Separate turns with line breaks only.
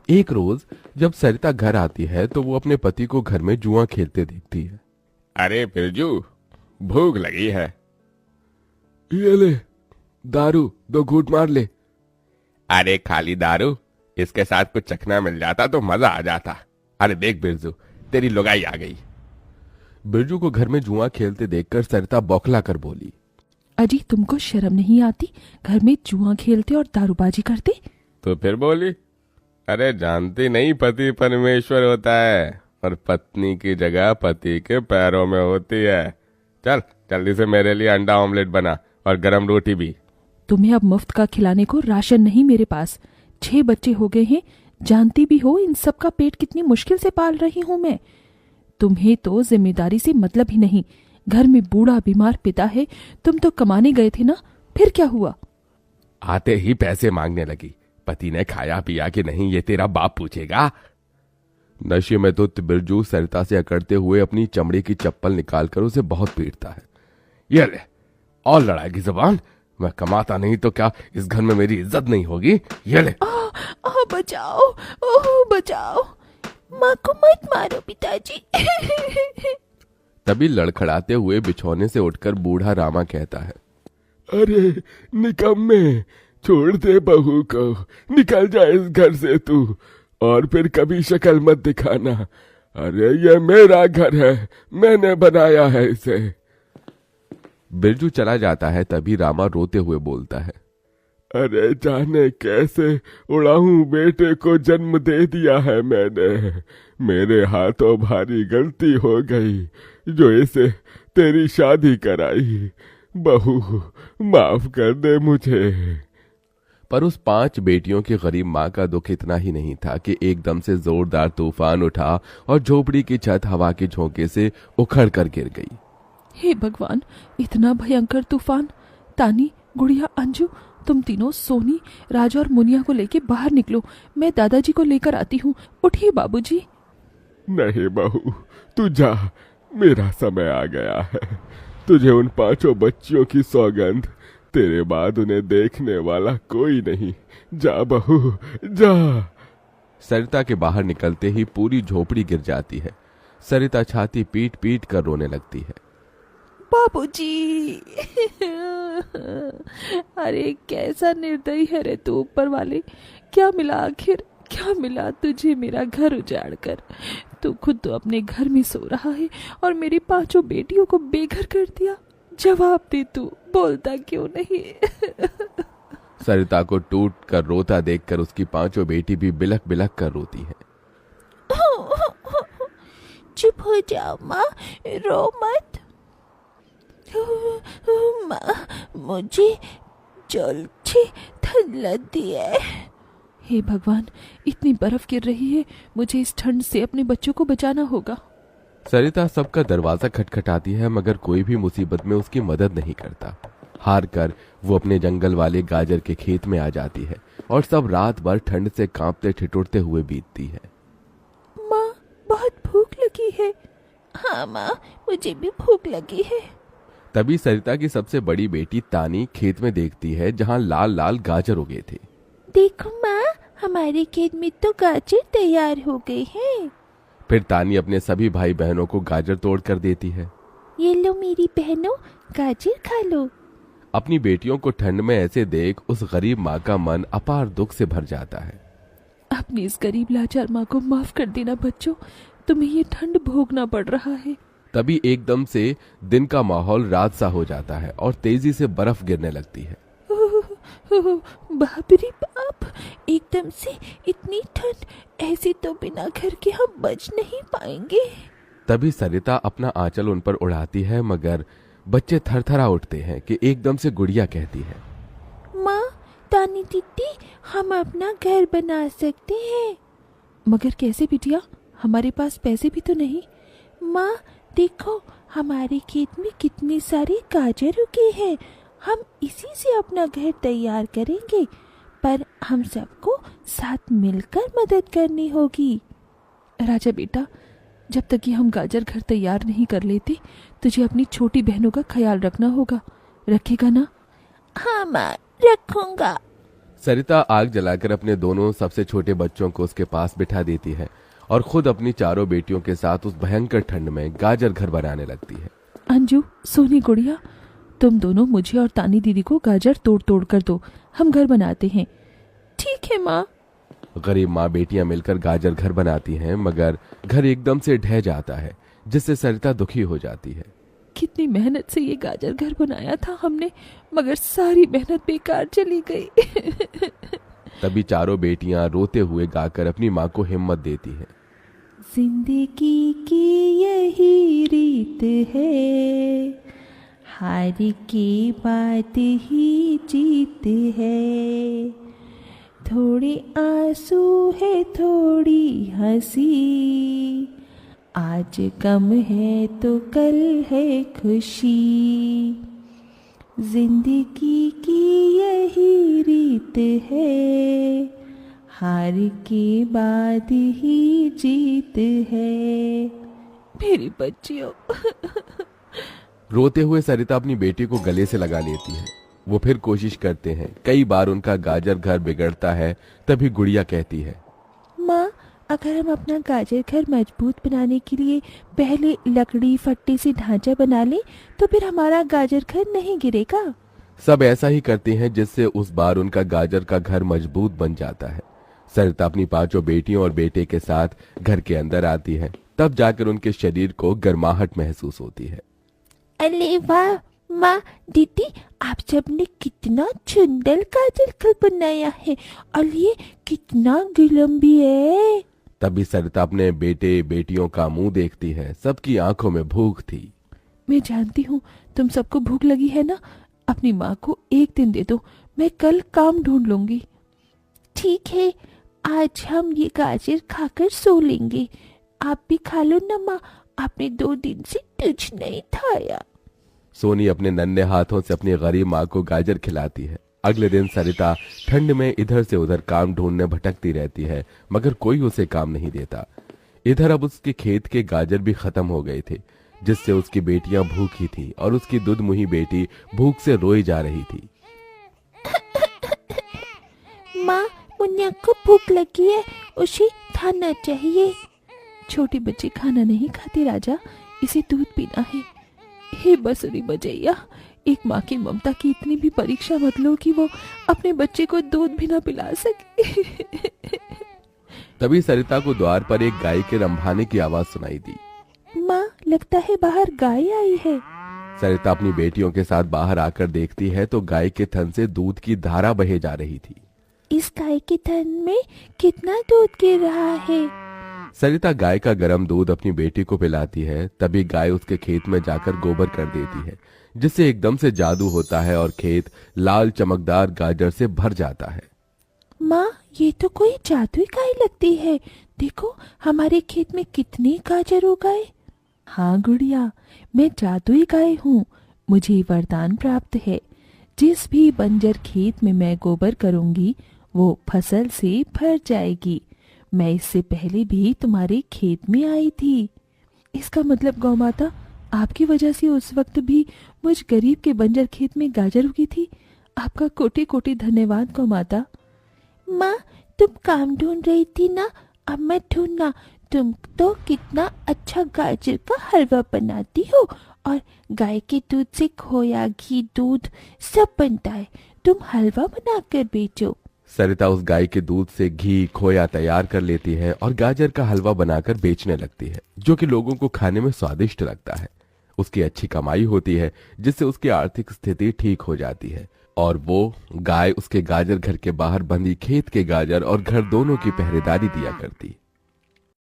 एक रोज जब सरिता घर आती है तो वो अपने पति को घर में जुआ खेलते देखती है।
अरे बिरजू, भूख लगी है।
ये ले दारू, 2 घूंट मार ले।
अरे खाली दारू, इसके साथ कुछ चखना मिल जाता तो मजा आ जाता। अरे देख बिरजू, तेरी लुगाई आ गई।
बिरजू को घर में जुआ खेलते देखकर सरिता बौखला कर बोली,
अजी तुमको शर्म नहीं आती? घर में जुआ खेलते और दारूबाजी करते।
तो फिर बोली, अरे जानती नहीं पति परमेश्वर होता है और पत्नी की जगह पति के पैरों में होती है। चल जल्दी से मेरे लिए अंडा ऑमलेट बना और गरम रोटी भी।
तुम्हें अब मुफ्त का खिलाने को राशन नहीं मेरे पास। 6 बच्चे हो गए हैं, जानती भी हो इन सब का पेट कितनी मुश्किल से पाल रही हूं मैं। तुम्हें तो जिम्मेदारी से मतलब ही नहीं। घर में बूढ़ा बीमार पिता है, तुम तो कमाने गए थे ना, फिर क्या हुआ?
आते ही पैसे मांगने लगी। पति ने खाया पिया कि नहीं ये तेरा बाप पूछेगा।
नशे में तो बिरजू सरिता से अकड़ते हुए अपनी चमड़ी की चप्पल निकालकर उसे बहुत पीटता है।
ये ले, और लड़ाएगी जबान। मैं कमाता नहीं तो क्या इस घर में मेरी इज्जत नहीं होगी? ये ले।
बचाओ, ओह बचाओ, माँ को मत मारो पिताजी।
तभी लड़खड़ाते हुए बिछौने से उठकर बूढ़ा रामा कहता है,
अरे निकम्मे, छोड़ दे बहू को, निकल जा इस घर से तू, और फिर कभी शक्ल मत दिखाना। अरे ये मेरा घर है, मैंने बनाया है इसे।
बिरजू चला जाता है। तभी रामा रोते हुए बोलता है,
अरे जाने कैसे उड़ाऊं बेटे को जन्म दे दिया है मैंने। मेरे हाथों भारी गलती हो गई जो इसे तेरी शादी कराई। बहू माफ कर दे मुझे।
पर उस 5 बेटियों की गरीब माँ का दुख इतना ही नहीं था कि एकदम से जोरदार तूफान उठा और झोपड़ी की छत हवा के झोंके से उखड़ कर गिर गई।
हे भगवान, इतना भयंकर तूफान! तानी, गुड़िया, अंजू, तुम तीनों सोनी, राजा और मुनिया को लेके बाहर निकलो। मैं दादाजी को लेकर आती हूँ। उठिए बाबूजी।
नहीं बहू, तू जा, मेरा समय आ गया है। तुझे उन 5 बच्चियों की सौगंध, तेरे बाद उन्हें देखने वाला कोई नहीं। जा बहू जा।
सरिता के बाहर निकलते ही पूरी झोपड़ी गिर जाती है। सरिता छाती पीट पीट कर रोने लगती है।
बाबूजी। अरे कैसा निर्दयी है रे तू ऊपर वाले। क्या मिला आखिर, क्या मिला तुझे मेरा घर उजाड़ कर? तू खुद तो अपने घर में सो रहा है और मेरी 5 बेटियों को बेघर कर दिया। जवाब दे, तू बोलता क्यों नहीं?
सरिता को टूट कर रोता देखकर उसकी 5 बेटी भी बिलख बिलख कर रोती है।
चुप हो जाओ माँ, रो मत। माँ, मुझे जल्दी ठंड लगती है। हे भगवान, इतनी बर्फ गिर रही है, मुझे इस ठंड से अपने बच्चों को बचाना होगा।
सरिता सबका दरवाजा खटखटाती है मगर कोई भी मुसीबत में उसकी मदद नहीं करता। हार कर वो अपने जंगल वाले गाजर के खेत में आ जाती है और सब रात भर ठंड से कांपते ठिठुरते हुए बीतती है।
माँ, बहुत भूख लगी है। हाँ माँ, मुझे भी भूख लगी है।
तभी सरिता की सबसे बड़ी बेटी तानी खेत में देखती है जहाँ लाल लाल गाजर उगे थे।
देखो माँ, हमारे खेत में तो गाजर तैयार हो गए हैं।
फिर तानी अपने सभी भाई बहनों को गाजर तोड़ कर देती है।
ये लो मेरी बहनों, गाजर खा लो।
अपनी बेटियों को ठंड में ऐसे देख उस गरीब माँ का मन अपार दुख से भर जाता है।
अपनी इस गरीब लाचार माँ को माफ कर देना बच्चों, तुम्हें ये ठंड भोगना पड़ रहा है।
तभी एकदम से दिन का माहौल रात सा हो जाता है और तेजी से बर्फ गिरने लगती है।
बाप रे बाप, एकदम से इतनी ठंड, ऐसी तो बिना घर के हम बच नहीं पाएंगे।
तभी सरिता अपना आंचल उन पर उड़ाती है मगर बच्चे थरथरा उठते हैं कि एकदम से गुड़िया कहती है,
माँ, तानी दीदी, हम अपना घर बना सकते हैं। मगर कैसे बिटिया, हमारे पास पैसे भी तो नहीं। माँ देखो, हमारे खेत में कितने सारे गाजर उगे हैं, हम इसी से अपना घर तैयार करेंगे, पर हम सबको साथ मिलकर मदद करनी होगी। राजा बेटा, जब तक कि हम गाजर घर तैयार नहीं कर लेते, तुझे अपनी छोटी बहनों का ख्याल रखना होगा। रखेगा ना? हाँ माँ, रखूंगा।
सरिता आग जलाकर अपने दोनों सबसे छोटे बच्चों को उसके पास बिठा देती है और खुद अपनी चारों बेटियों के साथ उस भयंकर ठंड में गाजर घर बनाने लगती है।
अंजू, सोनी गुड़िया, तुम दोनों मुझे और तानी दीदी को गाजर तोड़ तोड़ कर दो, हम घर बनाते हैं। ठीक है माँ।
गरीब माँ बेटियां मिलकर गाजर घर बनाती हैं, मगर घर एकदम से ढह जाता है, जिससे सरिता दुखी हो जाती है।
कितनी मेहनत से ये गाजर घर बनाया था हमने, मगर सारी मेहनत बेकार चली गई।
तभी चारों बेटियां रोते हुए गाकर अपनी माँ को हिम्मत देती हैं।
जिंदगी की यही रीत है, हार के बाद ही जीत है, थोड़े आंसू है थोड़ी हंसी, आज गम है तो कल है खुशी, जिंदगी की यही रीत है, हार के बाद ही जीत है। मेरी बच्चियों।
रोते हुए सरिता अपनी बेटी को गले से लगा लेती है। वो फिर कोशिश करते हैं। कई बार उनका गाजर घर बिगड़ता है। तभी गुड़िया कहती है,
माँ, अगर हम अपना गाजर घर मजबूत बनाने के लिए पहले लकड़ी फट्टे से ढांचा बना लें तो फिर हमारा गाजर घर नहीं गिरेगा।
सब ऐसा ही करते हैं, जिससे उस बार उनका गाजर का घर मजबूत बन जाता है। सरिता अपनी पांचों बेटियों और बेटे के साथ घर के अंदर आती है। तब जाकर उनके शरीर को गर्माहट महसूस होती है।
अरे वाह माँ, दीदी, आप सबने कितना सुंदर गाजर घर बनाया है और ये कितना गर्म भी है।
तभी सरिता अपने बेटे बेटियों का मुंह देखती है। सबकी आंखों में भूख थी।
मैं जानती हूँ तुम सबको भूख लगी है ना। अपनी माँ को एक दिन दे दो, मैं कल काम ढूंढ लूंगी। ठीक है, आज हम ये गाजर खाकर सो लेंगे। आप भी खा लो ना माँ, आपने 2 दिन से कुछ नहीं खाया।
सोनी अपने नन्हे हाथों से अपनी गरीब माँ को गाजर खिलाती है। अगले दिन सरिता ठंड में इधर से उधर काम ढूंढने भटकती रहती है, मगर कोई उसे काम नहीं देता। इधर अब उसके खेत के गाजर भी खत्म हो गए थे, जिससे उसकी बेटियां भूखी थी और उसकी दुधमुही बेटी भूख से रोई जा रही थी।
माँ, मुन्ना को भूख लगी है, उसे खाना चाहिए। छोटे बच्चे खाना नहीं खाते राजा, इसे दूध पीना है। हे बसुरी बजैया, एक माँ की ममता की इतनी भी परीक्षा मत लो कि वो अपने बच्चे को दूध भी ना पिला सके।
तभी सरिता को द्वार पर एक गाय के रंभाने की आवाज सुनाई दी।
माँ, लगता है बाहर गाय आई है।
सरिता अपनी बेटियों के साथ बाहर आकर देखती है तो गाय के थन से दूध की धारा बहे जा रही थी।
इस गाय के थन में कितना दूध गिर रहा है।
सरिता गाय का गर्म दूध अपनी बेटी को पिलाती है। तभी गाय उसके खेत में जाकर गोबर कर देती है, जिससे एकदम से जादू होता है और खेत लाल चमकदार गाजर से भर जाता है।
माँ, ये तो कोई जादुई गाय लगती है। देखो हमारे खेत में कितने गाजर हो गए। हाँ गुड़िया, मैं जादुई गाय हूँ। मुझे वरदान प्राप्त है। जिस भी बंजर खेत में मैं गोबर करूंगी वो फसल से भर जाएगी। मैं इससे पहले भी तुम्हारे खेत में आई थी। इसका मतलब गौ माता, आपकी वजह से उस वक्त भी मुझ गरीब के बंजर खेत में गाजर उगी थी। आपका कोटि कोटि धन्यवाद गौ माता। माँ, तुम काम ढूंढ रही थी ना, अब मैं ढूंढना। तुम तो कितना अच्छा गाजर का हलवा बनाती हो और गाय के दूध से खोया, घी, दूध सब बनता है। तुम हलवा बनाकर बेचो।
सरिता उस गाय के दूध से घी खोया तैयार कर लेती है और गाजर का हलवा बनाकर बेचने लगती है, जो कि लोगों को खाने में स्वादिष्ट लगता है। उसकी अच्छी कमाई होती है, जिससे उसकी आर्थिक स्थिति ठीक हो जाती है और वो गाय उसके गाजर घर के बाहर बंधी खेत के गाजर और घर दोनों की पहरेदारी दिया करती।